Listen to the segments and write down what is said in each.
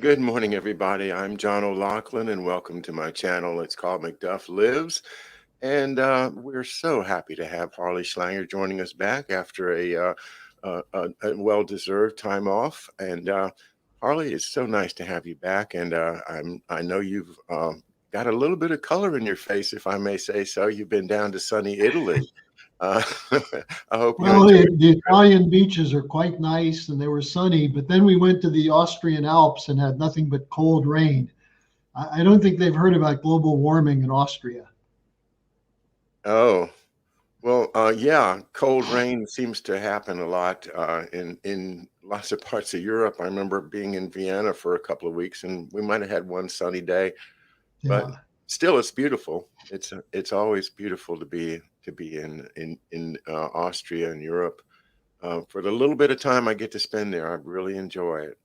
Good morning, everybody. I'm John O'Loughlin, and welcome to my channel. It's called McDuff Lives, and we're so happy to have Harley Schlanger joining us back after a well-deserved time off. And Harley, it's so nice to have you back, and I know you've got a little bit of color in your face, if I may say so. You've been down to sunny Italy. Uh, I hope you Well, enjoyed the Italian beaches are quite nice and they were sunny, but then we went to the Austrian Alps and had nothing but cold rain. I don't think they've heard about global warming in Austria. Oh, well, yeah, cold rain seems to happen a lot in lots of parts of Europe. I remember being in Vienna for a couple of weeks, and we might have had one sunny day, but Yeah. still, it's beautiful. It's always beautiful to be in Austria and Europe. For the little bit of time I get to spend there, I really enjoy it.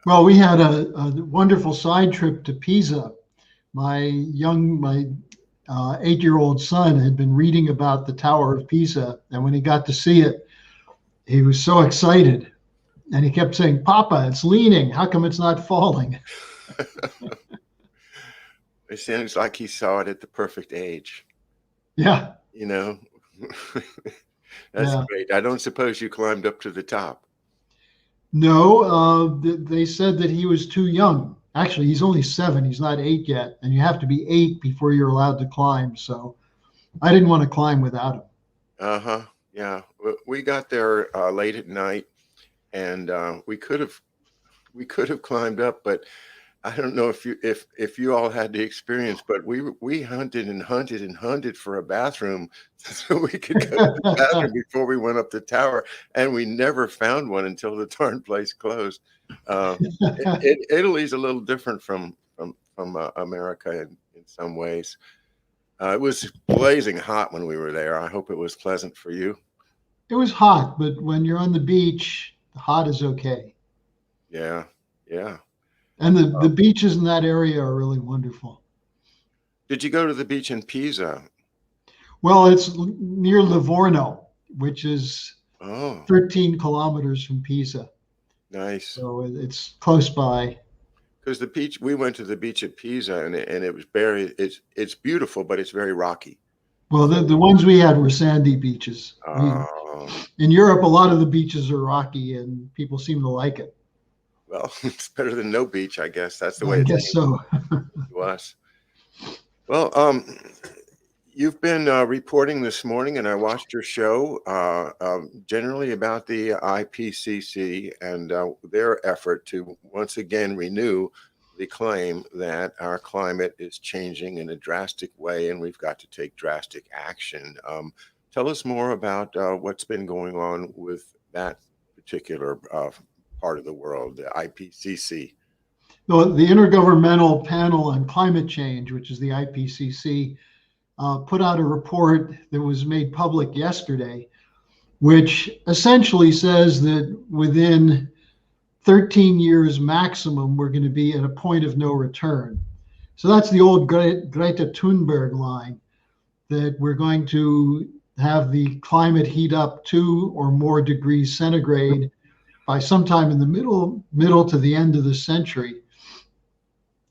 Well, we had a wonderful side trip to Pisa. My 8-year-old son had been reading about the Tower of Pisa, and when he got to see it, he was so excited. And he kept saying, "Papa, it's leaning. How come it's not falling?" It seems like he saw it at the perfect age, Yeah, you know. That's yeah. great. I don't suppose you climbed up to the top. No, they said that he was too young. Actually, he's only 7. He's not 8 yet, and you have to be 8 before you're allowed to climb. So I didn't want to climb without him. Uh-huh. Yeah. We got there late at night, and we could have climbed up, but I don't know if you all had the experience, but we hunted and hunted and hunted for a bathroom so we could go to the bathroom before we went up the tower, and we never found one until the darn place closed. Italy's a little different from America in some ways. It was blazing hot when we were there. I hope it was pleasant for you. It was hot, but when you're on the beach, hot is okay. Yeah, yeah. And the beaches in that area are really wonderful. Did you go to the beach in Pisa? Well, it's near Livorno, which is Oh, 13 kilometers from Pisa. nice. So it's close by. Because the beach, we went to the beach at Pisa, and it was very, it's beautiful, but it's very rocky. Well, So, the ones we had were sandy beaches. uh, In Europe, a lot of the beaches are rocky and people seem to like it. well, it's better than no beach, I guess. That's the I way it guess seems so. to us. Well, you've been reporting this morning, and I watched your show, generally about the IPCC and their effort to once again renew the claim that our climate is changing in a drastic way, and we've got to take drastic action. Tell us more about what's been going on with that particular part of the world, the IPCC. The Intergovernmental Panel on Climate Change, which is the IPCC, put out a report that was made public yesterday, which essentially says that within 13 years maximum, we're going to be at a point of no return. So that's the old Greta Thunberg line, that we're going to have the climate heat up 2 or more degrees centigrade by sometime in the middle to the end of the century.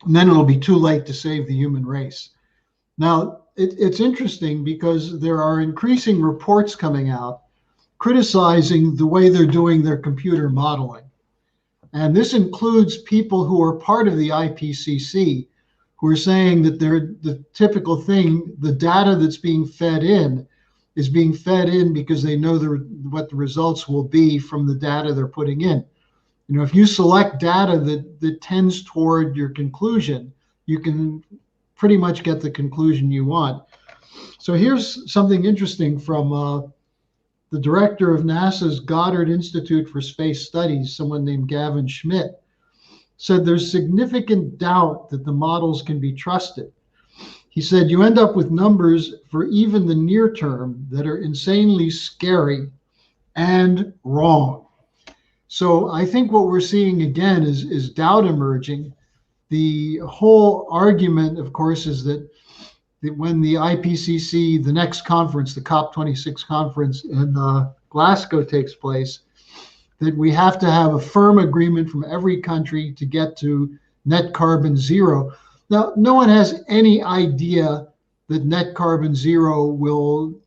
And then it'll be too late to save the human race. Now, it's interesting because there are increasing reports coming out criticizing the way they're doing their computer modeling. And this includes people who are part of the IPCC who are saying that they're the typical thing, the data that's being fed in is being fed in because they know what the results will be from the data they're putting in. You know, if you select data that tends toward your conclusion, you can pretty much get the conclusion you want. So here's something interesting from the director of NASA's Goddard Institute for Space Studies, someone named Gavin Schmidt, said there's significant doubt that the models can be trusted. He said you end up with numbers for even the near term that are insanely scary and wrong. So I think what we're seeing again is doubt emerging. The whole argument, of course, is that when the IPCC, the next conference, the COP26 conference in Glasgow takes place, that we have to have a firm agreement from every country to get to net carbon zero. Now, no one has any idea that net carbon zero will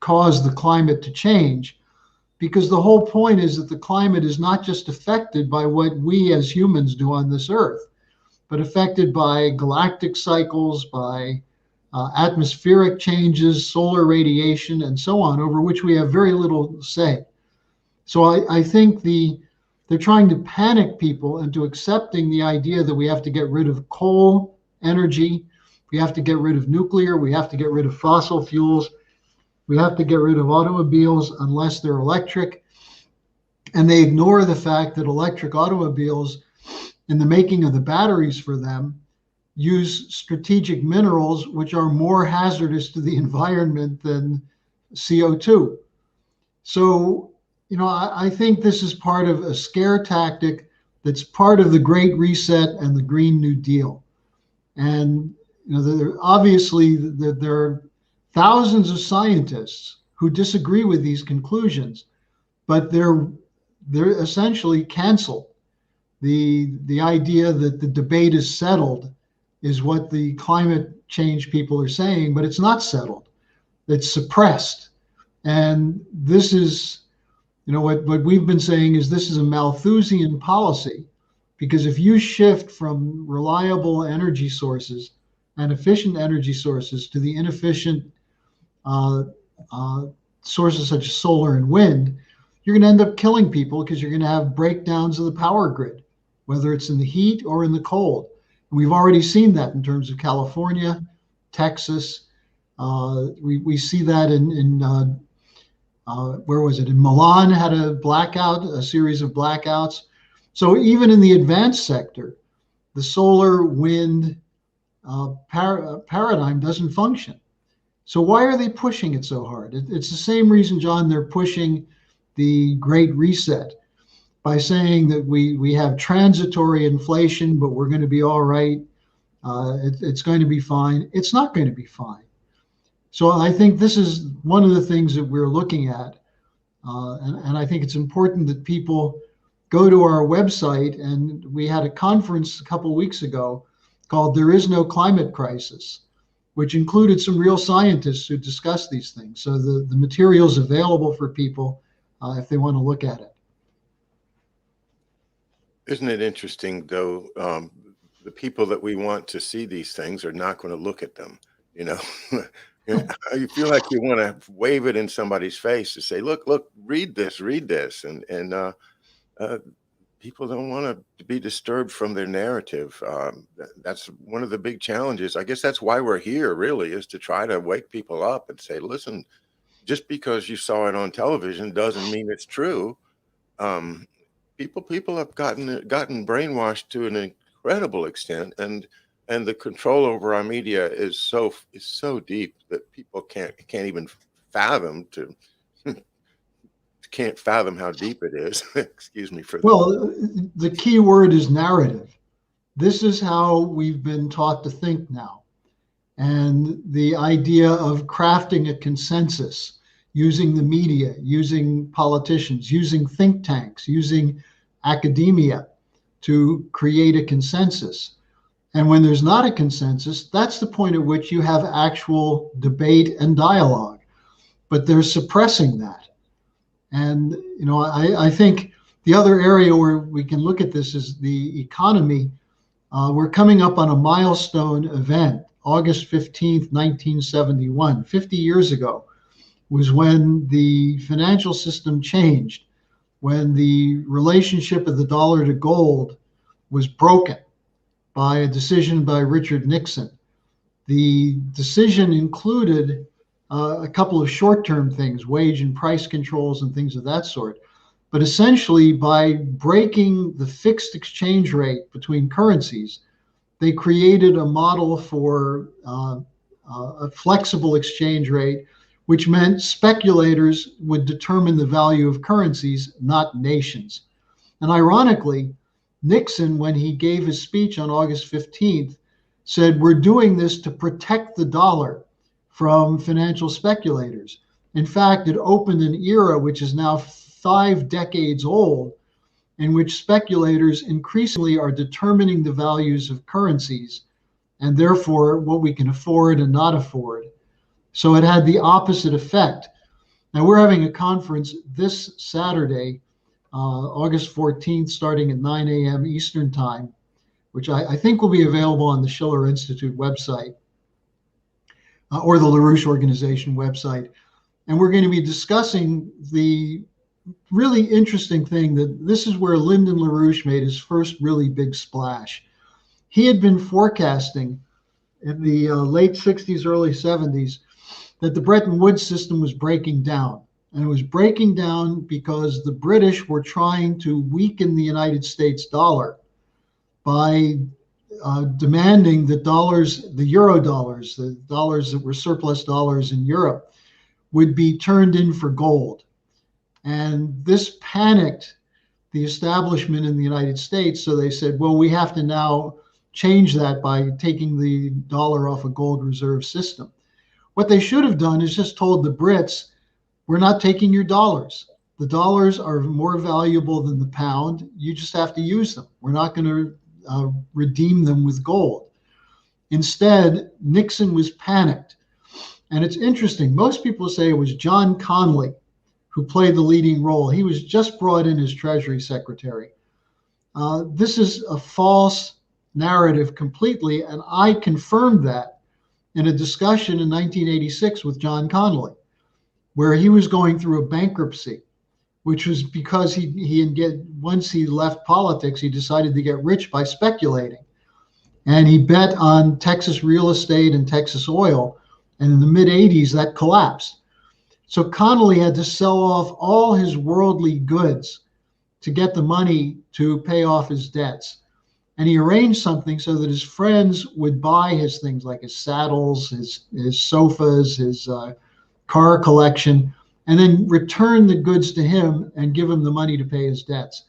cause the climate to change, because the whole point is that the climate is not just affected by what we as humans do on this earth, but affected by galactic cycles, by atmospheric changes, solar radiation, and so on, over which we have very little say. So I think they're trying to panic people into accepting the idea that we have to get rid of coal energy, we have to get rid of nuclear, we have to get rid of fossil fuels, we have to get rid of automobiles unless they're electric. And they ignore the fact that electric automobiles, in the making of the batteries for them, use strategic minerals which are more hazardous to the environment than CO2. So, I think this is part of a scare tactic that's part of the Great Reset and the Green New Deal. And obviously there are thousands of scientists who disagree with these conclusions, but they're essentially canceled. The idea that the debate is settled is what the climate change people are saying, but it's not settled. It's suppressed. And this is, what we've been saying is this is a Malthusian policy, because if you shift from reliable energy sources and efficient energy sources to the inefficient sources such as solar and wind, you're going to end up killing people, because you're going to have breakdowns of the power grid, whether it's in the heat or in the cold. And we've already seen that in terms of California, Texas. We see that in where was it? In Milan, had a blackout, a series of blackouts. So even in the advanced sector, the solar wind paradigm doesn't function. So why are they pushing it so hard? It's the same reason, John, they're pushing the Great Reset by saying that we have transitory inflation, but we're going to be all right. It's going to be fine. It's not going to be fine. So I think this is one of the things that we're looking at. And I think it's important that people go to our website. And we had a conference a couple of weeks ago called There Is No Climate Crisis, which included some real scientists who discussed these things. So the material's available for people if they want to look at it. Isn't it interesting, though? The people that we want to see these things are not going to look at them. You feel like you want to wave it in somebody's face to say, look, read this, and people don't want to be disturbed from their narrative. That's one of the big challenges. I guess that's why we're here, really, is to try to wake people up and say, listen, just because you saw it on television doesn't mean it's true. People have gotten brainwashed to an incredible extent, and the control over our media is so deep that people can't even fathom can't fathom how deep it is. Excuse me for that. Well, the key word is narrative. This is how we've been taught to think now. And the idea of crafting a consensus using the media, using politicians, using think tanks, using academia to create a consensus. And when there's not a consensus, that's the point at which you have actual debate and dialogue. But they're suppressing that. And, I think the other area where we can look at this is the economy. We're coming up on a milestone event. August 15th, 1971, 50 years ago, was when the financial system changed, when the relationship of the dollar to gold was broken by a decision by Richard Nixon. The decision included a couple of short-term things, wage and price controls and things of that sort. But essentially, by breaking the fixed exchange rate between currencies, they created a model for a flexible exchange rate, which meant speculators would determine the value of currencies, not nations. And ironically, Nixon, when he gave his speech on August 15th, said, we're doing this to protect the dollar from financial speculators. In fact, it opened an era which is now 5 decades old, in which speculators increasingly are determining the values of currencies and therefore what we can afford and not afford. So it had the opposite effect. Now we're having a conference this Saturday, August 14th, starting at 9 a.m. Eastern Time, which I think will be available on the Schiller Institute website or the Larouche organization website. And we're going to be discussing the really interesting thing that this is where Lyndon LaRouche made his first really big splash. He had been forecasting in the late 60s, early 70s, that the Bretton Woods system was breaking down. And it was breaking down because the British were trying to weaken the United States dollar by demanding that dollars, the euro dollars, the dollars that were surplus dollars in Europe, would be turned in for gold. And this panicked the establishment in the United States. So they said, well, we have to now change that by taking the dollar off a gold reserve system. What they should have done is just told the Brits, we're not taking your dollars. The dollars are more valuable than the pound. You just have to use them. We're not going to redeem them with gold. Instead, Nixon was panicked. And it's interesting. Most people say it was John Connally who played the leading role. He was just brought in as Treasury Secretary. This is a false narrative completely, and I confirmed that in a discussion in 1986 with John Connally, where he was going through a bankruptcy, which was because once he left politics, he decided to get rich by speculating. And he bet on Texas real estate and Texas oil. And in the mid 80s, that collapsed. So Connally had to sell off all his worldly goods to get the money to pay off his debts. And he arranged something so that his friends would buy his things like his saddles, his sofas, his car collection, and then return the goods to him and give him the money to pay his debts.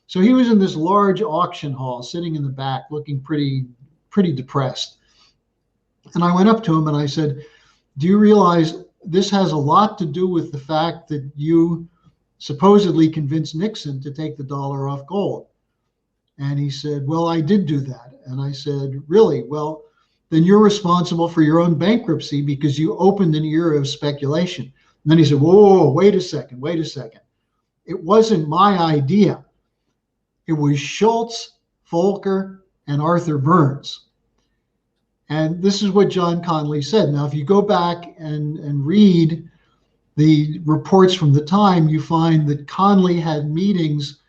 So he was in this large auction hall sitting in the back looking pretty depressed. And I went up to him and I said, do you realize this has a lot to do with the fact that you supposedly convinced Nixon to take the dollar off gold? And he said, well, I did do that. And I said, really? Well, then you're responsible for your own bankruptcy because you opened an era of speculation. And then he said, whoa, wait a second. It wasn't my idea. It was Schultz, Volcker, and Arthur Burns. And this is what John Connally said. Now, if you go back and read the reports from the time, you find that Connally had meetings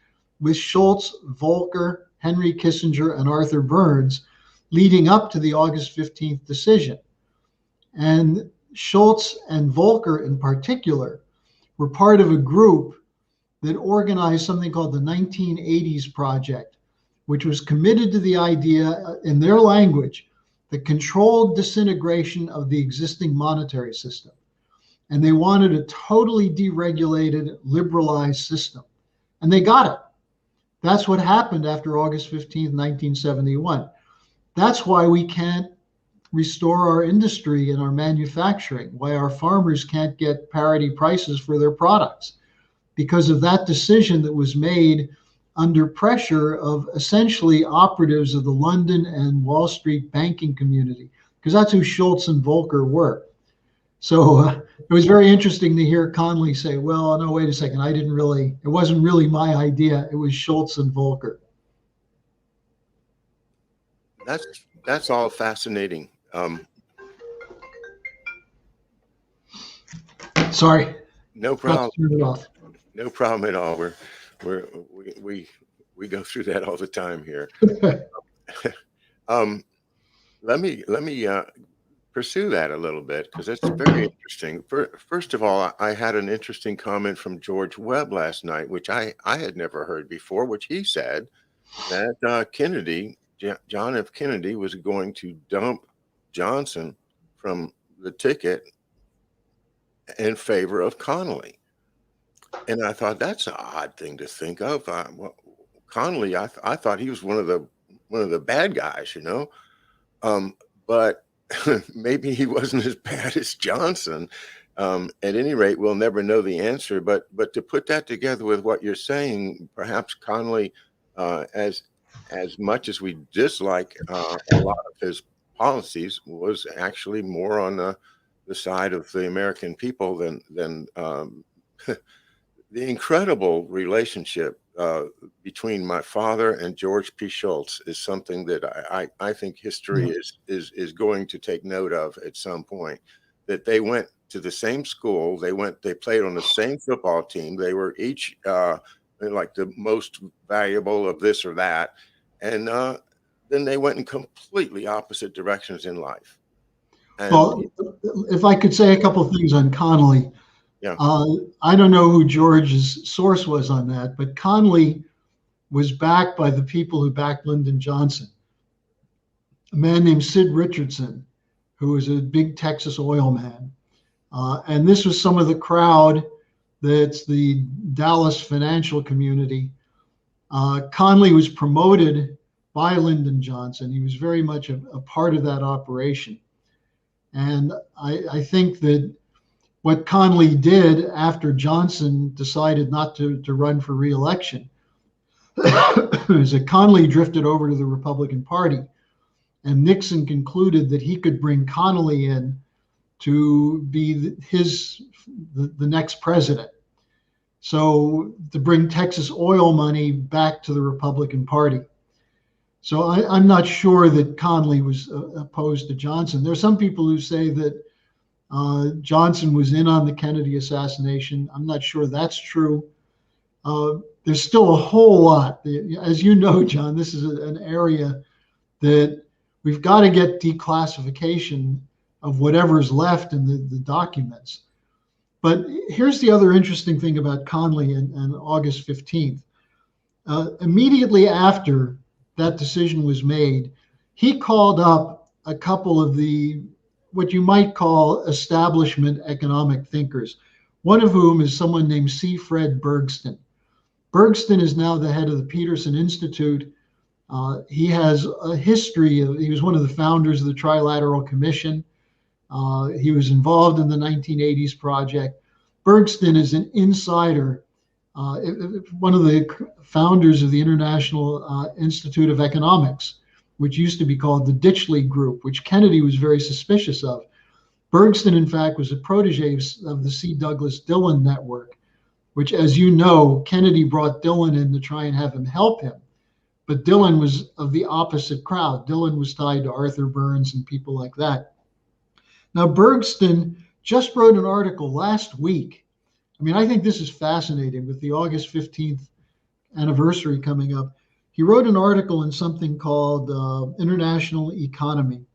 with Schultz, Volcker, Henry Kissinger, and Arthur Burns leading up to the August 15th decision. And Schultz and Volcker in particular were part of a group that organized something called the 1980s Project, which was committed to the idea, in their language, the controlled disintegration of the existing monetary system. And they wanted a totally deregulated, liberalized system. And they got it. That's what happened after August 15th, 1971. That's why we can't restore our industry and our manufacturing, why our farmers can't get parity prices for their products, because of that decision that was made under pressure of essentially operatives of the London and Wall Street banking community, because that's who Schultz and Volcker were. So it was very interesting to hear Connally say, well, no, wait a second, it wasn't really my idea, it was Schultz and Volcker. That's all fascinating. Sorry. No problem. Turn it off. No problem at all. We go through that all the time here. Let me pursue that a little bit because it's very interesting. First of all, I had an interesting comment from George Webb last night, which I had never heard before, which he said that John F. Kennedy was going to dump Johnson from the ticket in favor of Connally. And I thought that's an odd thing to think of. Connally, I thought he was one of the bad guys, but maybe he wasn't as bad as Johnson. At any rate, we'll never know the answer. But to put that together with what you're saying, perhaps Connally, as much as we dislike a lot of his policies, was actually more on the side of the American people than the incredible relationship between my father and George P. Schultz is something that I think history is going to take note of at some point. That they went to the same school, they played on the same football team, they were each like the most valuable of this or that, and then they went in completely opposite directions in life. And Well, if I could say a couple of things on Connally, yeah, I don't know who George's source was on that, but Connally was backed by the people who backed Lyndon Johnson. A man named Sid Richardson, who was a big Texas oil man. And this was some of the crowd that's the Dallas financial community. Connally was promoted by Lyndon Johnson. He was very much a part of that operation. And I think that what Connally did after Johnson decided not to run for re-election is that Connally drifted over to the Republican Party, and Nixon concluded that he could bring Connally in to be the next president. So to bring Texas oil money back to the Republican Party. So I'm not sure that Connally was opposed to Johnson. There are some people who say that Johnson was in on the Kennedy assassination. I'm not sure that's true. There's still a whole lot. As you know, John, this is an area that we've got to get declassification of whatever's left in the documents. But here's the other interesting thing about Connally and August 15th. Immediately after that decision was made, he called up a couple of the what you might call establishment economic thinkers, one of whom is someone named C. Fred Bergston. Bergston is now the head of the Peterson Institute. He has a history he was one of the founders of the Trilateral Commission. He was involved in the 1980s project. Bergston is an insider, one of the founders of the International Institute of Economics, which used to be called the Ditchley Group, which Kennedy was very suspicious of. Bergston, in fact, was a protege of the C. Douglas Dillon Network, which, as you know, Kennedy brought Dillon in to try and have him help him. But Dillon was of the opposite crowd. Dillon was tied to Arthur Burns and people like that. Now, Bergston just wrote an article last week. I mean, I think this is fascinating with the August 15th anniversary coming up. He wrote an article in something called International Economy.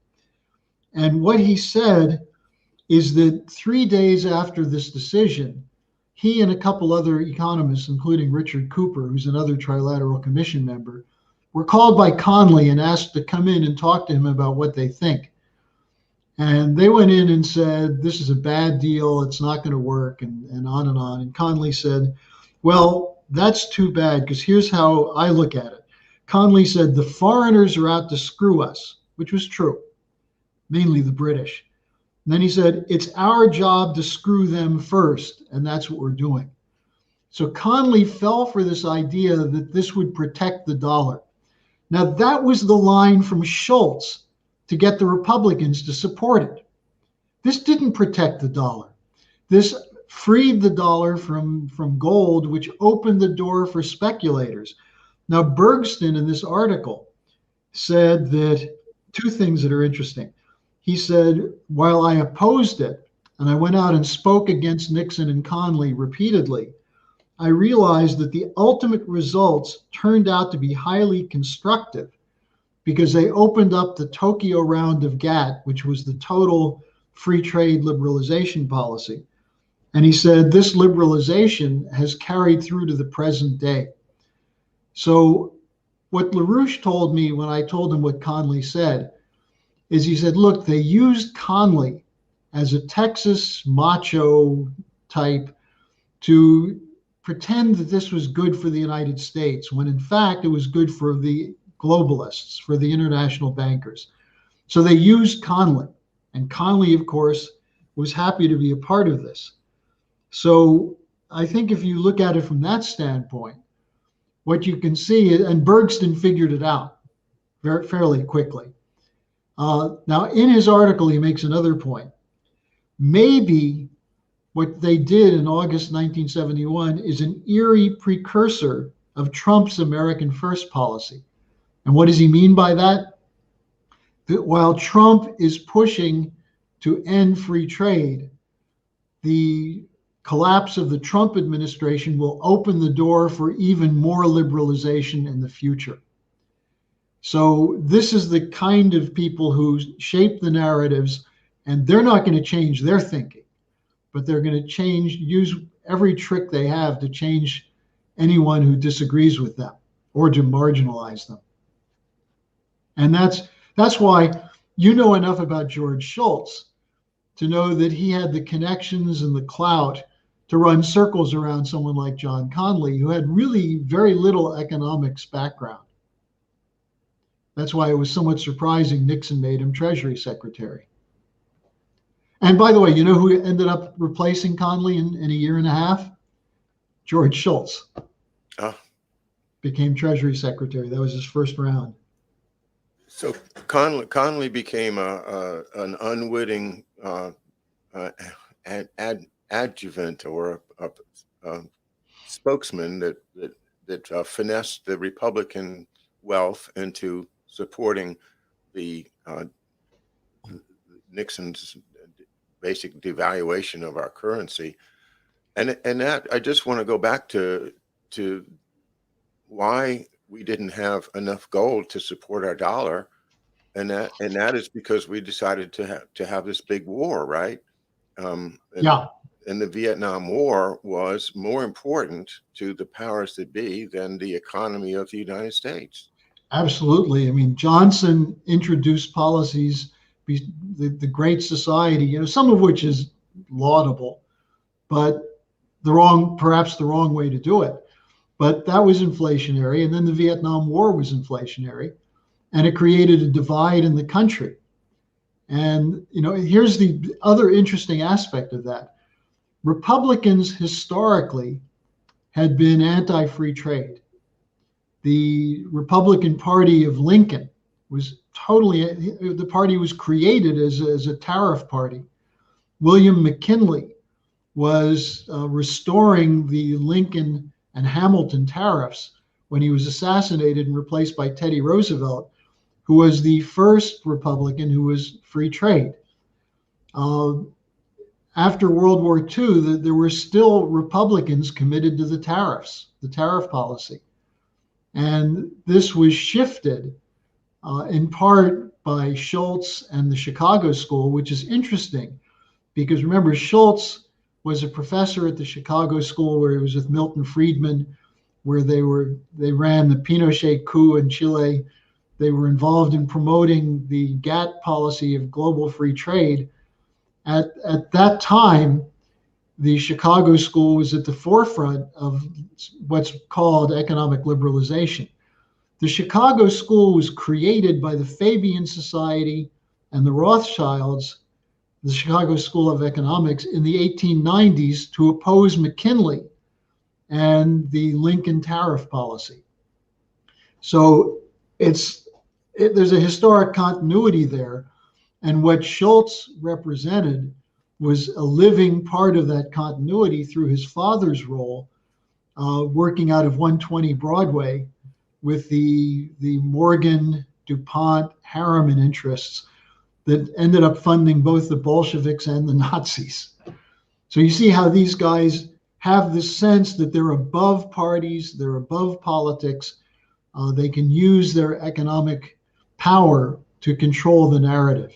And what he said is that 3 days after this decision, he and a couple other economists, including Richard Cooper, who's another Trilateral Commission member, were called by Connally and asked to come in and talk to him about what they think. And they went in and said, this is a bad deal, it's not going to work, and on and on. And Connally said, well, that's too bad, because here's how I look at it. Connally said, the foreigners are out to screw us, which was true, mainly the British. And then he said, it's our job to screw them first, and that's what we're doing. So Connally fell for this idea that this would protect the dollar. Now, that was the line from Schultz to get the Republicans to support it. This didn't protect the dollar. This freed the dollar from gold, which opened the door for speculators. Now, Bergston in this article said that two things that are interesting. He said, while I opposed it, and I went out and spoke against Nixon and Connally repeatedly, I realized that the ultimate results turned out to be highly constructive because they opened up the Tokyo round of GATT, which was the total free trade liberalization policy. And he said, this liberalization has carried through to the present day. So what Larouche told me when I told him what Connally said is he said, look, they used Connally as a Texas macho type to pretend that this was good for the United States, when in fact it was good for the globalists, for the international bankers. So they used Connally. And Connally, of course, was happy to be a part of this. So I think if you look at it from that standpoint, what you can see, and Bergston figured it out fairly quickly. Now, in his article, he makes another point. Maybe what they did in August 1971 is an eerie precursor of Trump's American First policy. And what does he mean by that? That while Trump is pushing to end free trade, the collapse of the Trump administration will open the door for even more liberalization in the future. So this is the kind of people who shape the narratives, and they're not going to change their thinking, but they're going to use every trick they have to change anyone who disagrees with them or to marginalize them. And that's why you know enough about George Shultz to know that he had the connections and the clout to run circles around someone like John Connally, who had really very little economics background. That's why it was somewhat surprising Nixon made him Treasury Secretary. And by the way, you know who ended up replacing Connally in a year and a half? George Shultz. Became Treasury Secretary. That was his first round. So Connally became an unwitting adjuvant or a spokesman that finessed the Republican wealth into supporting the Nixon's basic devaluation of our currency, and that I just want to go back to why we didn't have enough gold to support our dollar, and that is because we decided to have this big war, right? Yeah. And the Vietnam War was more important to the powers that be than the economy of the United States. Absolutely. I mean, Johnson introduced policies, the Great Society, some of which is laudable, but perhaps the wrong way to do it. But that was inflationary. And then the Vietnam War was inflationary, and it created a divide in the country. And, here's the other interesting aspect of that. Republicans historically had been anti-free trade. The Republican Party of Lincoln the party was created as a tariff party. William McKinley was restoring the Lincoln and Hamilton tariffs when he was assassinated and replaced by Teddy Roosevelt, who was the first Republican who was free trade. After World War II, there were still Republicans committed to the tariff policy. And this was shifted in part by Schultz and the Chicago School, which is interesting because remember, Schultz was a professor at the Chicago School where he was with Milton Friedman, where they ran the Pinochet coup in Chile. They were involved in promoting the GATT policy of global free trade. At that time, the Chicago School was at the forefront of what's called economic liberalization. The Chicago School was created by the Fabian Society and the Rothschilds, the Chicago School of Economics, in the 1890s to oppose McKinley and the Lincoln tariff policy. So there's a historic continuity there. And what Schultz represented was a living part of that continuity through his father's role, working out of 120 Broadway with the Morgan, DuPont, Harriman interests that ended up funding both the Bolsheviks and the Nazis. So you see how these guys have this sense that they're above parties, they're above politics, they can use their economic power to control the narrative.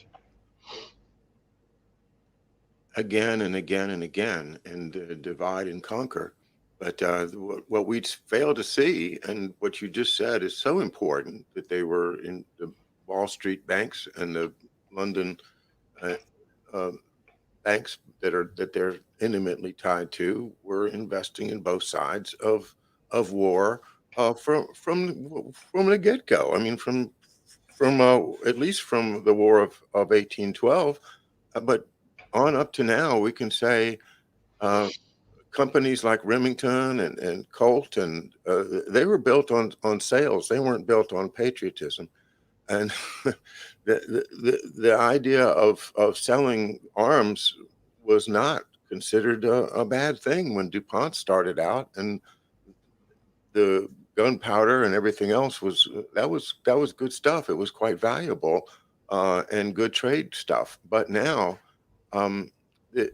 Again and again and again, and divide and conquer. But what we fail to see, and what you just said is so important, that they were in the Wall Street banks and the London banks that they're intimately tied to were investing in both sides of war from the get-go. I mean, from at least from the War of 1812, but on up to now, we can say uh, companies like Remington and Colt, and they were built on sales. They weren't built on patriotism. And the idea of selling arms was not considered a bad thing when DuPont started out, and the gunpowder and everything else was good stuff. It was quite valuable and good trade stuff. But now, um, the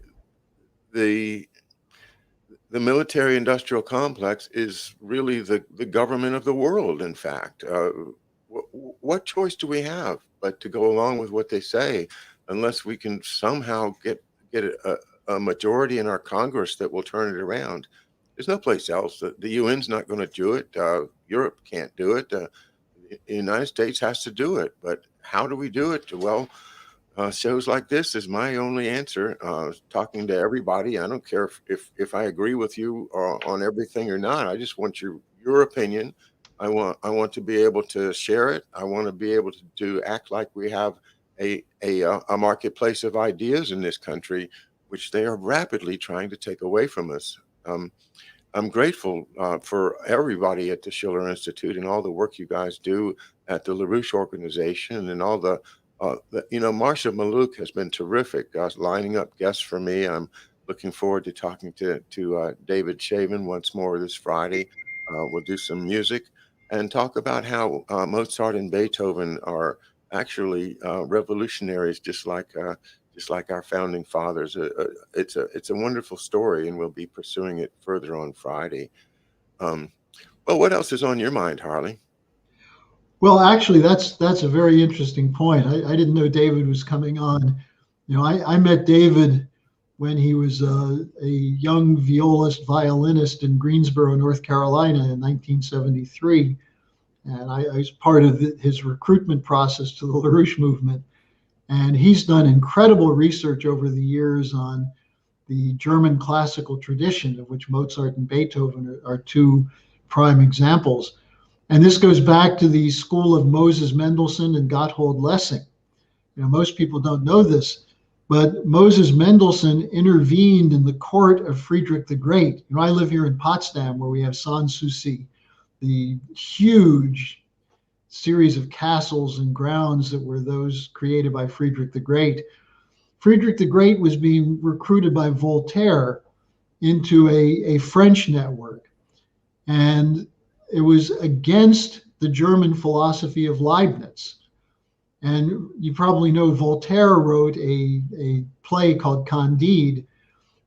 the the military industrial complex is really the government of the world, in fact. What choice do we have but to go along with what they say, unless we can somehow get a majority in our Congress that will turn it around? There's no place else. The UN's not going to do it. Europe can't do it. The United States has to do it. But how do we do it? Well, shows like this is my only answer. Talking to everybody, I don't care if I agree with you on everything or not. I just want your opinion. I want to be able to share it. I want to be able to act like we have a marketplace of ideas in this country, which they are rapidly trying to take away from us. I'm grateful for everybody at the Schiller Institute and all the work you guys do at the Larouche organization, and all Marsha Malouk has been terrific, lining up guests for me. I'm looking forward to talking to David Shaven once more this Friday. We'll do some music and talk about how Mozart and Beethoven are actually revolutionaries, just like our founding fathers. It's a wonderful story, and we'll be pursuing it further on Friday. Well, what else is on your mind, Harley? Well, actually, that's a very interesting point. I didn't know David was coming on. I met David when he was a young violinist in Greensboro, North Carolina in 1973. And I was part of his recruitment process to the LaRouche movement. And he's done incredible research over the years on the German classical tradition, of which Mozart and Beethoven are two prime examples. And this goes back to the school of Moses Mendelssohn and Gotthold Lessing. Most people don't know this, but Moses Mendelssohn intervened in the court of Friedrich the Great. I live here in Potsdam, where we have Sanssouci, the huge series of castles and grounds that were those created by Friedrich the Great. Friedrich the Great was being recruited by Voltaire into a French network. And it was against the German philosophy of Leibniz. And you probably know Voltaire wrote a play called Candide,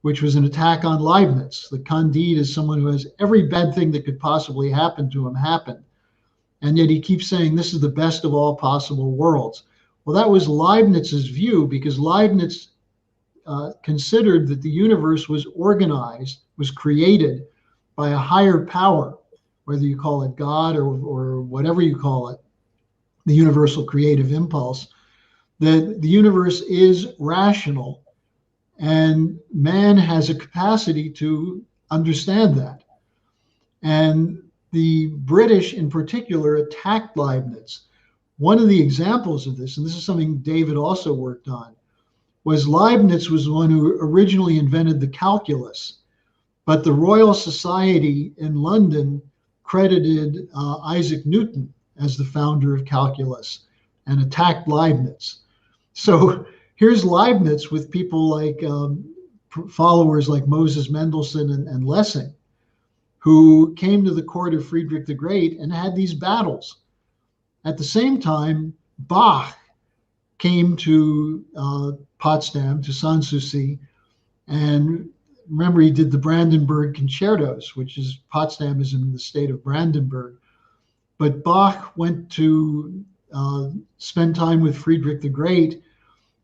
which was an attack on Leibniz. The Candide is someone who has every bad thing that could possibly happen to him happen. And yet he keeps saying this is the best of all possible worlds. Well, that was Leibniz's view, because Leibniz considered that the universe was organized, was created by a higher power, whether you call it God or whatever you call it, the universal creative impulse, that the universe is rational, and man has a capacity to understand that. And the British in particular attacked Leibniz. One of the examples of this, and this is something David also worked on, was Leibniz was the one who originally invented the calculus, but the Royal Society in London credited Isaac Newton as the founder of calculus and attacked Leibniz. So here's Leibniz with people like followers like Moses Mendelssohn and Lessing, who came to the court of Friedrich the Great and had these battles. At the same time, Bach came to Potsdam, to Sanssouci, and remember, he did the Brandenburg concertos, which is Potsdam is in the state of Brandenburg. But Bach went to spend time with Friedrich the Great,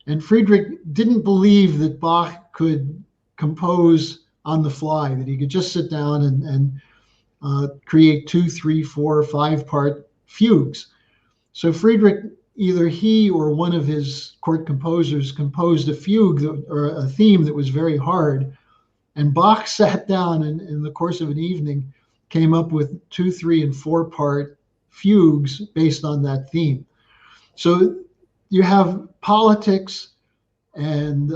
and Friedrich didn't believe that Bach could compose on the fly, that he could just sit down and create 2, 3, 4, 5-part fugues. So Friedrich, either he or one of his court composers, composed a fugue or a theme that was very hard. And Bach sat down and in the course of an evening came up with 2, 3, and 4-part fugues based on that theme. So you have politics, and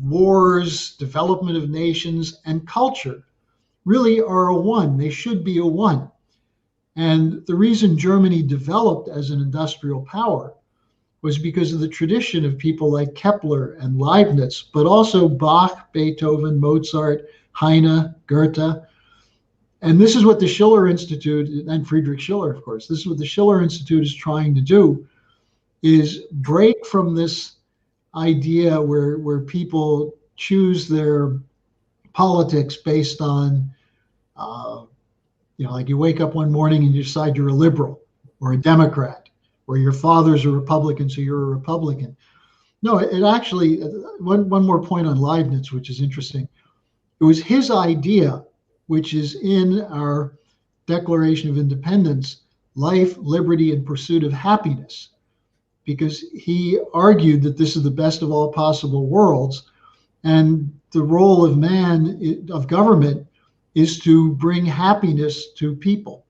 wars, development of nations, and culture really are a one. They should be a one. And the reason Germany developed as an industrial power was because of the tradition of people like Kepler and Leibniz, but also Bach, Beethoven, Mozart, Heine, Goethe. And this is what the Schiller Institute, and Friedrich Schiller, of course, this is what the Schiller Institute is trying to do, is break from this idea where people choose their politics based on, like you wake up one morning and you decide you're a liberal or a Democrat, or your father's a Republican, so you're a Republican. No, it actually, one more point on Leibniz, which is interesting. It was his idea, which is in our Declaration of Independence, life, liberty, and pursuit of happiness, because he argued that this is the best of all possible worlds. And the role of man, of government, is to bring happiness to people,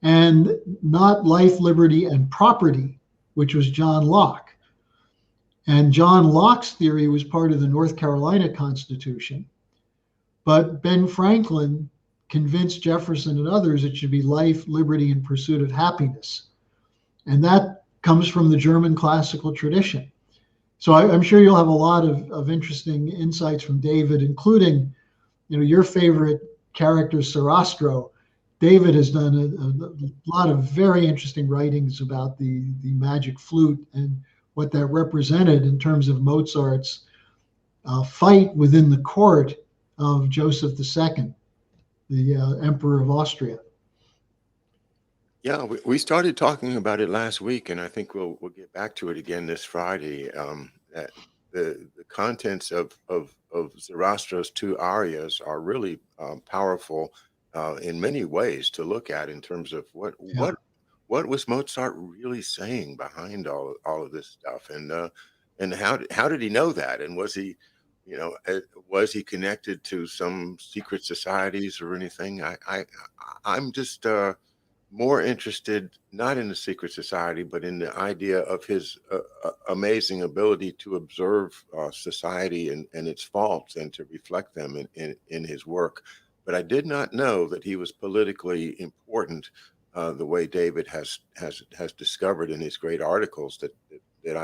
and not life, liberty, and property, which was John Locke. And John Locke's theory was part of the North Carolina Constitution. But Ben Franklin convinced Jefferson and others it should be life, liberty, and pursuit of happiness. And that comes from the German classical tradition. So I'm sure you'll have a lot of interesting insights from David, including, your favorite character, Sarastro. David has done a lot of very interesting writings about the magic flute and what that represented in terms of Mozart's fight within the court of Joseph II, the Emperor of Austria. Yeah, we started talking about it last week, and I think we'll get back to it again this Friday. That the contents of Zarastro's two arias are really powerful in many ways to look at in terms of what was Mozart really saying behind all of this stuff, and how did he know that, and was he connected to some secret societies or anything? I'm just more interested not in the secret society, but in the idea of his amazing ability to observe society and its faults and to reflect them in his work. But I did not know that he was politically important the way David has discovered in his great articles that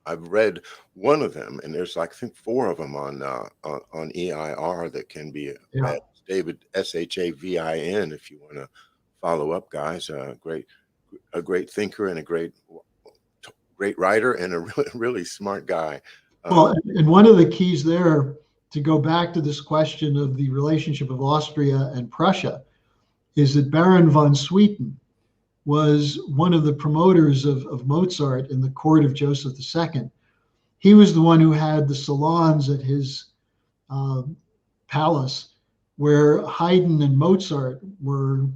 I've read one of them, and there's like, I think 4 of them on EIR that can be read. David, Shavin, if you want to follow up, guys. A great thinker and a great writer and a really smart guy. Well, and one of the keys there, to go back to this question of the relationship of Austria and Prussia, is that Baron von Swieten was one of the promoters of Mozart in the court of Joseph II. He was the one who had the salons at his palace where Haydn and Mozart were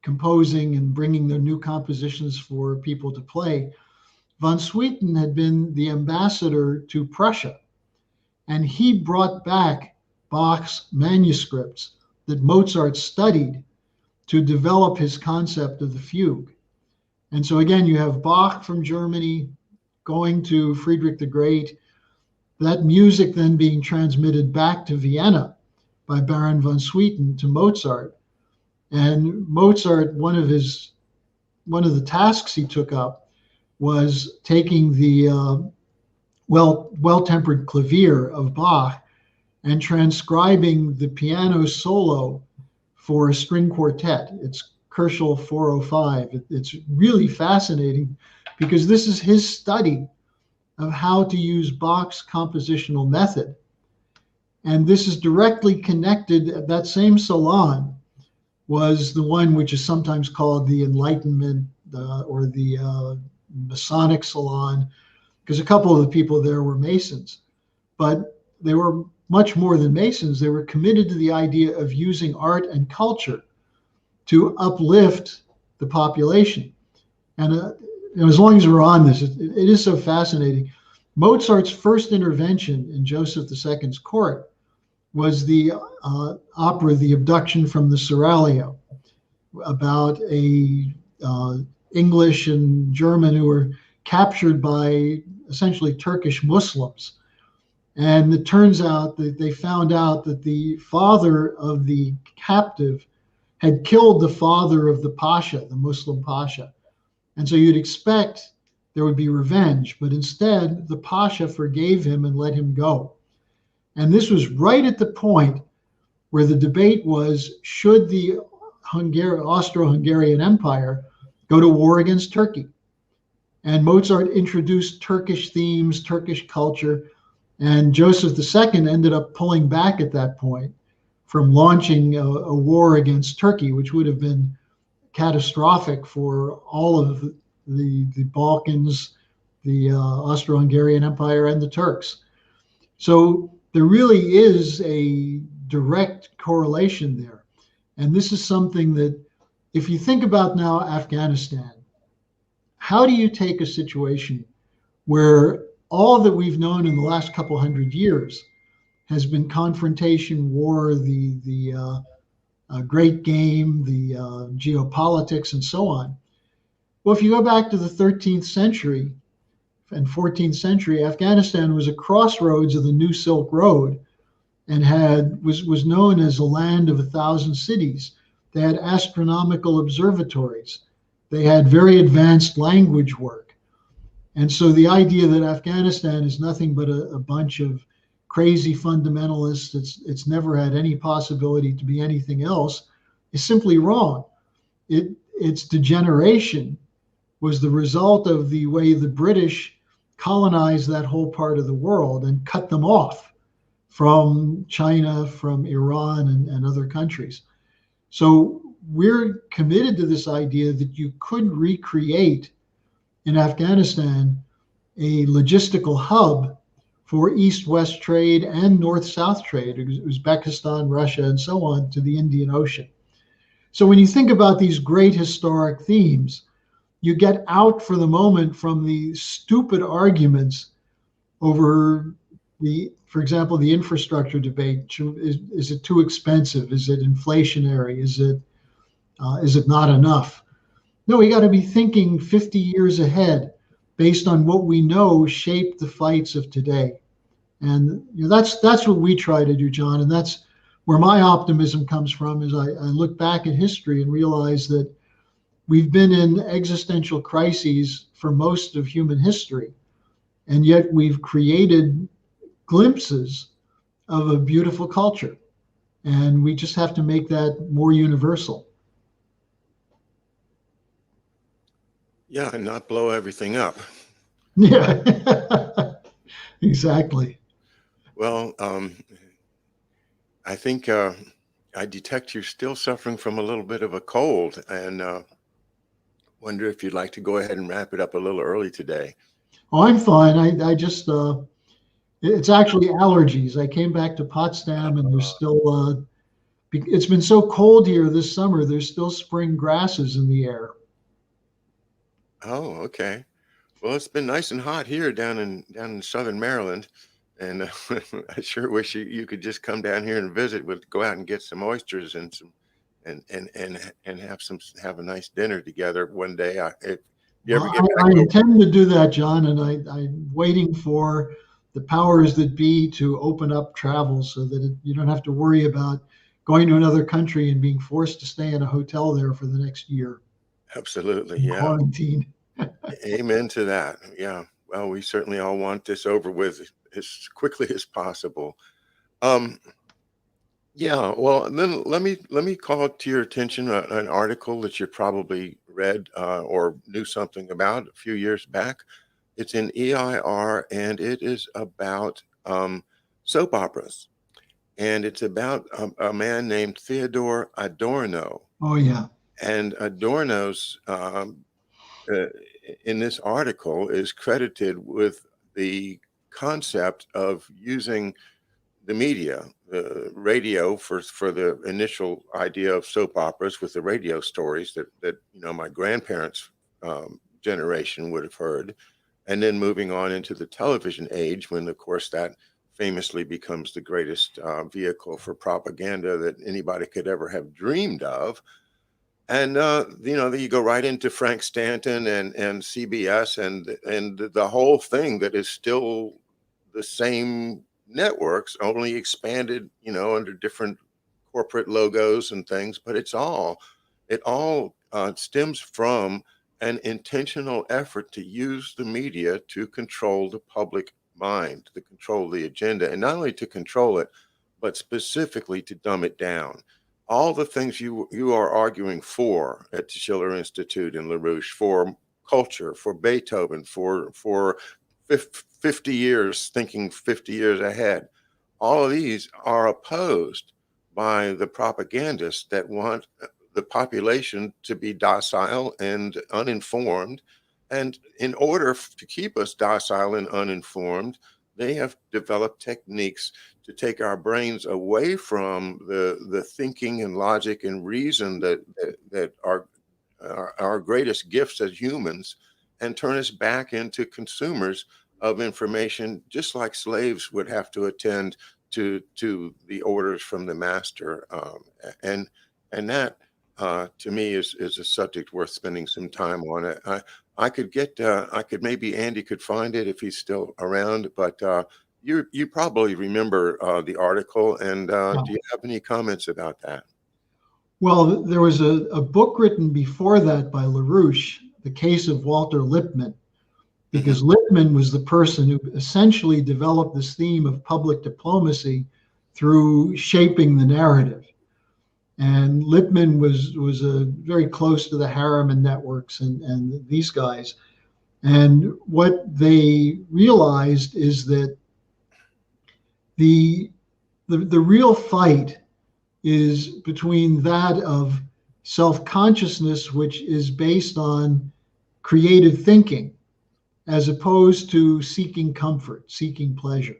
composing and bringing their new compositions for people to play. Von Swieten had been the ambassador to Prussia, and he brought back Bach's manuscripts that Mozart studied to develop his concept of the fugue. And so again, you have Bach from Germany going to Friedrich the Great, that music then being transmitted back to Vienna by Baron von Swieten to Mozart. And Mozart, one of the tasks he took up was taking the well-tempered clavier of Bach and transcribing the piano solo for a string quartet. It's Kerschel 405. It's really fascinating because this is his study of how to use Bach's compositional method. And this is directly connected. That same salon was the one which is sometimes called the Enlightenment or the Masonic salon, because a couple of the people there were Masons. But they were much more than Masons. They were committed to the idea of using art and culture to uplift the population. And as long as we're on this, it is so fascinating. Mozart's first intervention in Joseph II's court was the opera, The Abduction from the Seraglio, about a English and German who were captured by essentially Turkish Muslims. And it turns out that they found out that the father of the captive had killed the father of the Pasha, the Muslim Pasha. And so you'd expect there would be revenge, but instead the Pasha forgave him and let him go. And this was right at the point where the debate was, should the Austro-Hungarian Empire go to war against Turkey? And Mozart introduced Turkish themes, Turkish culture, and Joseph II ended up pulling back at that point from launching a war against Turkey, which would have been catastrophic for all of the Balkans, the Austro-Hungarian Empire, and the Turks. So there really is a direct correlation there. And this is something that, if you think about now Afghanistan, how do you take a situation where all that we've known in the last couple hundred years has been confrontation, war, the great game, the geopolitics, and so on? Well, if you go back to the 13th century and 14th century, Afghanistan was a crossroads of the New Silk Road and was known as a land of 1,000 cities. They had astronomical observatories. They had very advanced language work. And so the idea that Afghanistan is nothing but a bunch of crazy fundamentalists, it's never had any possibility to be anything else, is simply wrong. Its degeneration was the result of the way the British colonized that whole part of the world and cut them off from China, from Iran, and other countries. So we're committed to this idea that you could recreate in Afghanistan a logistical hub for east-west trade and north-south trade, Uzbekistan, Russia, and so on, to the Indian Ocean. So when you think about these great historic themes, you get out for the moment from the stupid arguments over for example, the infrastructure debate. Is it too expensive? Is it inflationary? Is it not enough? No, we got to be thinking 50 years ahead based on what we know shaped the fights of today. And that's what we try to do, John. And that's where my optimism comes from, is I look back at history and realize that we've been in existential crises for most of human history. And yet we've created glimpses of a beautiful culture. And we just have to make that more universal. Yeah, and not blow everything up. Yeah, exactly. Well, I think I detect you're still suffering from a little bit of a cold, and wonder if you'd like to go ahead and wrap it up a little early today. Oh, I'm fine. I just, it's actually allergies. I came back to Potsdam and there's still, it's been so cold here this summer, there's still spring grasses in the air. Oh, okay. Well, it's been nice and hot here down in southern Maryland, and I sure wish you could just come down here and visit. We'll go out and get some oysters and some and have a nice dinner together one day. If you ever Well, get I back over, intend to do that, John, and I'm waiting for the powers that be to open up travel so that you don't have to worry about going to another country and being forced to stay in a hotel there for the next year absolutely, in yeah. quarantine. Amen to that. Yeah. Well, we certainly all want this over with as quickly as possible. Um, yeah. Well, then let me call to your attention an article that you probably read or knew something about a few years back. It's in EIR, and it is about soap operas, and it's about a man named Theodore Adorno. Oh, yeah. And Adorno's uh, in this article is credited with the concept of using the media, the radio, for the initial idea of soap operas with the radio stories that my grandparents' generation would have heard, and then moving on into the television age, when of course that famously becomes the greatest vehicle for propaganda that anybody could ever have dreamed of. And you go right into Frank Stanton and CBS and the whole thing that is still the same networks, only expanded, under different corporate logos and things. But it all stems from an intentional effort to use the media to control the public mind, to control the agenda, and not only to control it, but specifically to dumb it down. All the things you are arguing for at the Schiller Institute in Larouche, for culture, for Beethoven, for 50 years, thinking 50 years ahead, all of these are opposed by the propagandists that want the population to be docile and uninformed. And in order to keep us docile and uninformed, they have developed techniques to take our brains away from the thinking and logic and reason that are our greatest gifts as humans, and turn us back into consumers of information, just like slaves would have to attend to the orders from the master. And that to me is a subject worth spending some time on. I could maybe Andy could find it if he's still around, but you probably remember the article, and do you have any comments about that? Well, there was a book written before that by Larouche, The Case of Walter Lippmann, because Lippmann was the person who essentially developed this theme of public diplomacy through shaping the narrative. And Lippmann was very close to the Harriman networks and these guys. And what they realized is that the real fight is between that of self-consciousness, which is based on creative thinking, as opposed to seeking comfort, seeking pleasure.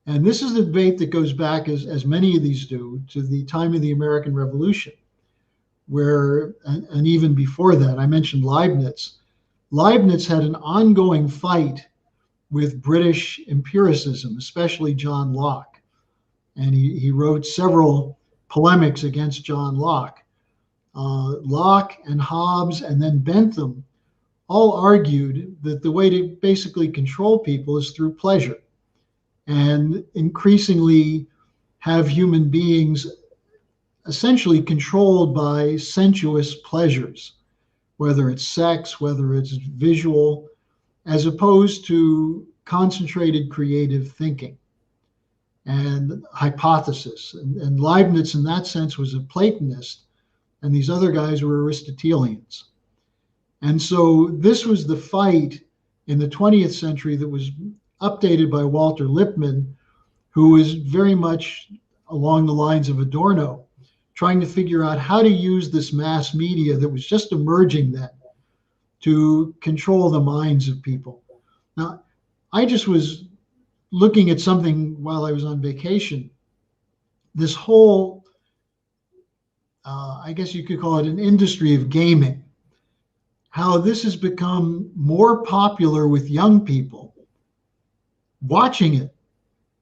And this is a debate that goes back, as many of these do, to the time of the American Revolution, where, and even before that, I mentioned Leibniz. Leibniz had an ongoing fight with British empiricism, especially John Locke. And he wrote several polemics against John Locke. Locke and Hobbes and then Bentham all argued that the way to basically control people is through pleasure, and increasingly have human beings essentially controlled by sensuous pleasures, whether it's sex, whether it's visual, as opposed to concentrated creative thinking and hypothesis. And Leibniz, in that sense, was a Platonist, and these other guys were Aristotelians. And so this was the fight in the 20th century that was updated by Walter Lippmann, who was very much along the lines of Adorno, trying to figure out how to use this mass media that was just emerging then to control the minds of people. Now, I just was looking at something while I was on vacation. This whole, I guess you could call it an industry of gaming, how this has become more popular with young people watching it,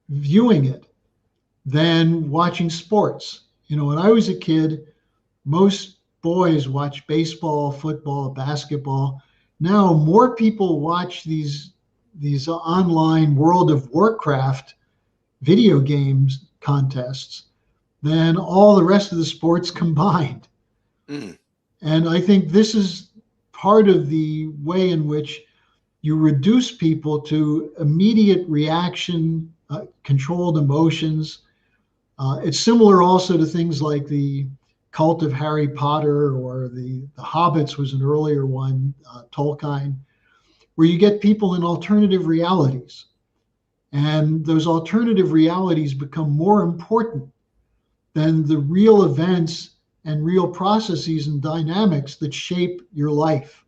viewing it, than watching sports. When I was a kid, most boys watch baseball, football, basketball. Now more people watch these online World of Warcraft video games contests than all the rest of the sports combined. Mm. And I think this is part of the way in which you reduce people to immediate reaction, controlled emotions. It's similar also to things like the cult of Harry Potter, or the Hobbits was an earlier one, Tolkien, where you get people in alternative realities. And those alternative realities become more important than the real events and real processes and dynamics that shape your life.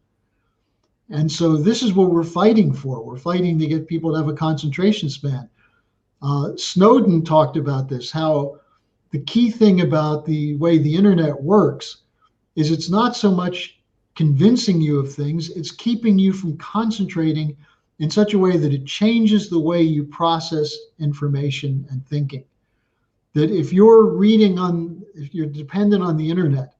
And so this is what we're fighting for. We're fighting to get people to have a concentration span. Snowden talked about this, how the key thing about the way the internet works is it's not so much convincing you of things, it's keeping you from concentrating in such a way that it changes the way you process information and thinking. That if you're dependent on the internet,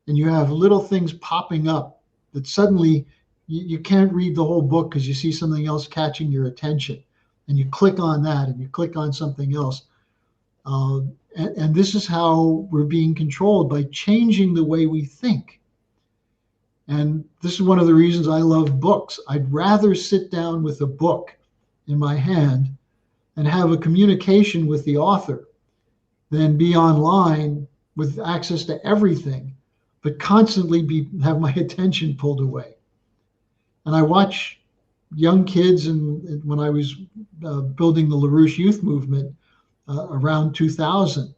and you have little things popping up that suddenly you can't read the whole book because you see something else catching your attention, and you click on that, and you click on something else. And this is how we're being controlled, by changing the way we think. And this is one of the reasons I love books. I'd rather sit down with a book in my hand and have a communication with the author than be online with access to everything, but constantly have my attention pulled away. And I watch young kids, and when I was building the Larouche youth movement around 2000,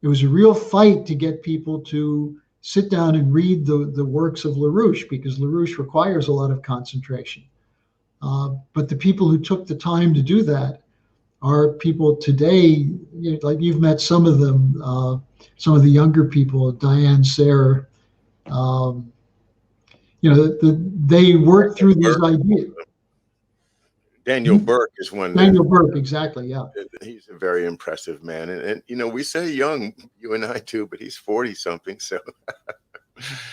it was a real fight to get people to sit down and read the works of Larouche, because Larouche requires a lot of concentration. But the people who took the time to do that are people today, like you've met some of them, some of the younger people, Diane Sayre. They work through these ideas. Daniel Burke is one. Daniel Burke, exactly, yeah. He's a very impressive man. And we say young, you and I too, but he's 40 something. So.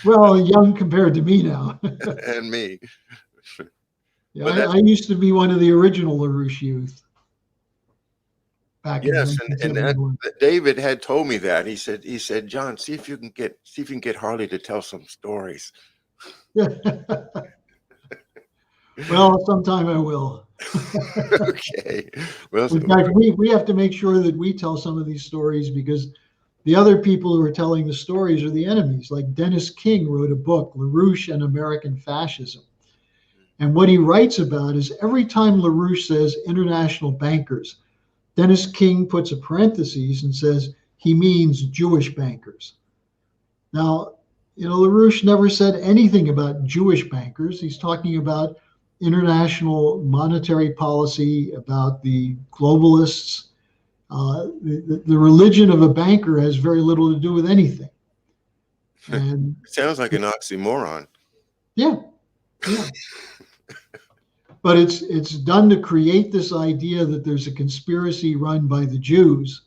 Well, young compared to me now. And me. Yeah, I used to be one of the original Larouche youth. Yes, and David had told me that. He said, John, see if you can get Harley to tell some stories. Well, sometime I will. Okay. Well, in fact, we have to make sure that we tell some of these stories, because the other people who are telling the stories are the enemies. Like Dennis King wrote a book, Larouche and American Fascism. And what he writes about is every time Larouche says international bankers, Dennis King puts a parenthesis and says he means Jewish bankers. Now, Larouche never said anything about Jewish bankers. He's talking about international monetary policy, about the globalists. The religion of a banker has very little to do with anything. And it sounds like an oxymoron. Yeah. But it's done to create this idea that there's a conspiracy run by the Jews,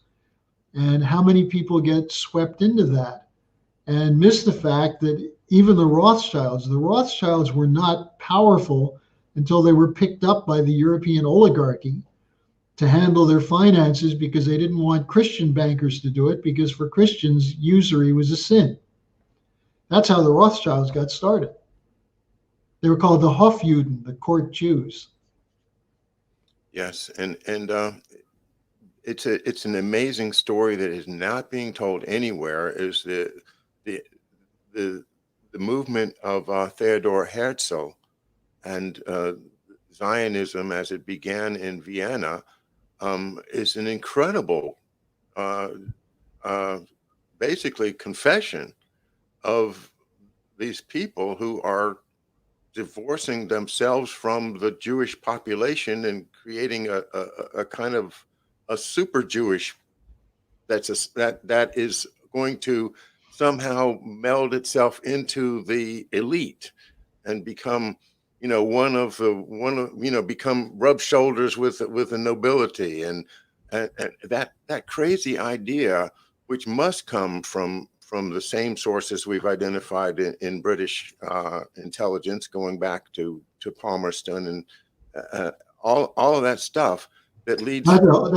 and how many people get swept into that and miss the fact that even the Rothschilds were not powerful until they were picked up by the European oligarchy to handle their finances, because they didn't want Christian bankers to do it, because for Christians, usury was a sin. That's how the Rothschilds got started. They were called the Hofjuden, the court Jews. Yes, and it's an amazing story that is not being told anywhere. Is the movement of Theodor Herzl and Zionism as it began in Vienna is an incredible, basically confession of these people who are divorcing themselves from the Jewish population and creating a kind of a super Jewish that is going to somehow meld itself into the elite and become become rub shoulders with the nobility, and that crazy idea, which must come from the same sources we've identified in British intelligence, going back to Palmerston and all of that stuff that leads.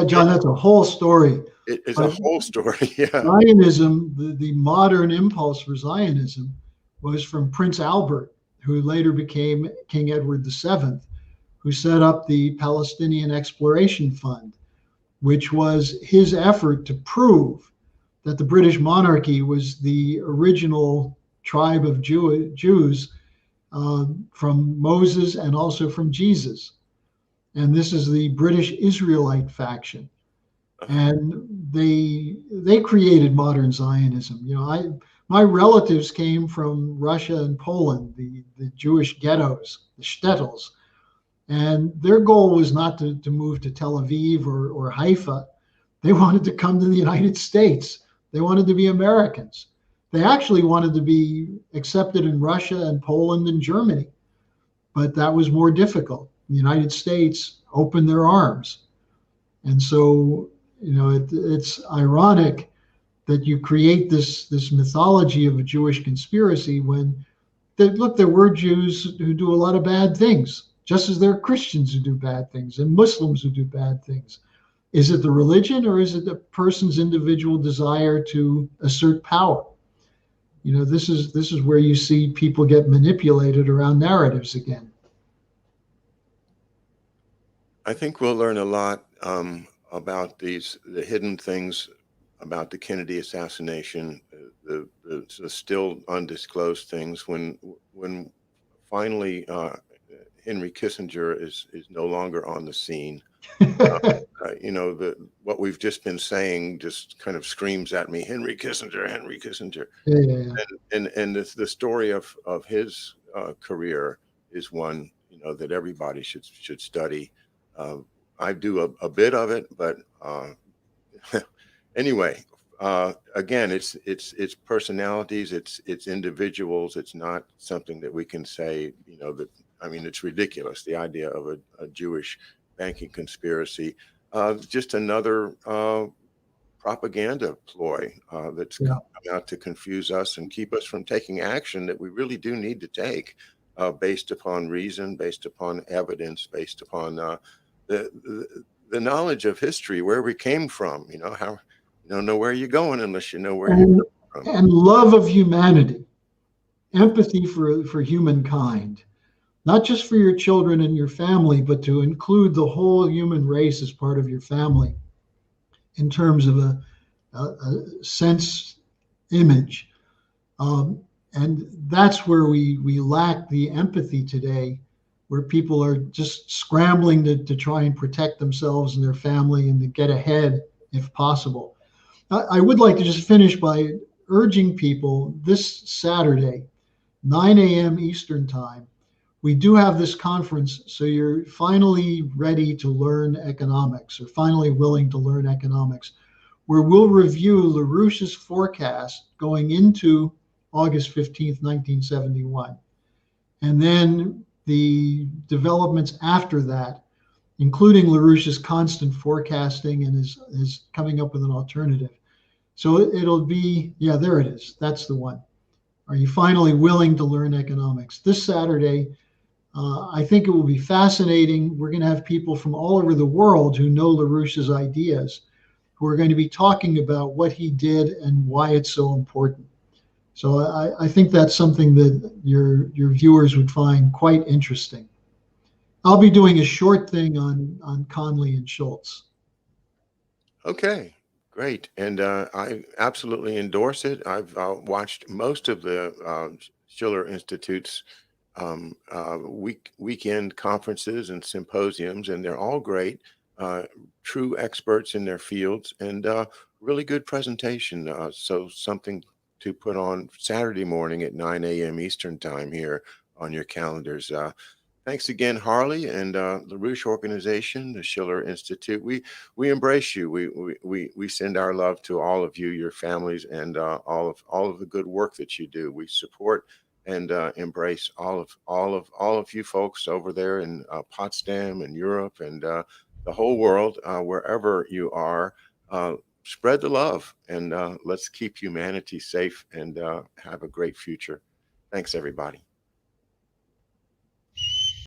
John, that's a whole story. It's a whole story. Yeah. Zionism, the modern impulse for Zionism, was from Prince Albert, who later became King Edward VII, who set up the Palestinian Exploration Fund, which was his effort to prove that the British monarchy was the original tribe of Jews from Moses and also from Jesus. And this is the British Israelite faction. And they created modern Zionism. My relatives came from Russia and Poland, the Jewish ghettos, the shtetls. And their goal was not to move to Tel Aviv or Haifa. They wanted to come to the United States. They wanted to be Americans. They actually wanted to be accepted in Russia and Poland and Germany. But that was more difficult. The United States opened their arms. And so, it's ironic that you create this mythology of a Jewish conspiracy when look, there were Jews who do a lot of bad things, just as there are Christians who do bad things and Muslims who do bad things. Is it the religion, or is it the person's individual desire to assert power? This is where you see people get manipulated around narratives again. I think we'll learn a lot about the hidden things about the Kennedy assassination, the still undisclosed things when finally Henry Kissinger is no longer on the scene. What we've just been saying just kind of screams at me, Henry Kissinger, Henry Kissinger. Yeah. And the story of his career is one that everybody should study. I do a bit of it, but anyway, again, it's personalities, it's individuals. It's not something that we can say, that, I mean, it's ridiculous. The idea of a Jewish banking conspiracy, just another propaganda ploy that's come out to confuse us and keep us from taking action that we really do need to take, based upon reason, based upon evidence, based upon the knowledge of history, where we came from. How you don't know where you're going unless you know where you're coming from. And love of humanity, empathy for humankind, not just for your children and your family, but to include the whole human race as part of your family in terms of a sense image. And that's where we lack the empathy today, where people are just scrambling to try and protect themselves and their family and to get ahead if possible. I would like to just finish by urging people this Saturday, 9 a.m. Eastern Time. We do have this conference, so you're finally ready to learn economics, or finally willing to learn economics, where we'll review Larouche's forecast going into August 15th, 1971. And then the developments after that, including Larouche's constant forecasting and his coming up with an alternative. So it'll be, yeah, there it is. That's the one. Are you finally willing to learn economics? This Saturday, I think it will be fascinating. We're going to have people from all over the world who know Larouche's ideas, who are going to be talking about what he did and why it's so important. So I think that's something that your viewers would find quite interesting. I'll be doing a short thing on Conley and Schultz. Okay, great. And I absolutely endorse it. I've watched most of the Schiller Institute's weekend conferences and symposiums, and they're all great, true experts in their fields, and really good presentation. So something to put on Saturday morning at 9 a.m. Eastern time here on your calendars. Thanks again, Harley and Larouche Organization, the Schiller Institute. We embrace you. We send our love to all of you, your families, and all of the good work that you do. We support and embrace all of you folks over there in Potsdam and Europe and the whole world, wherever you are. Spread the love, and let's keep humanity safe and have a great future. Thanks, everybody.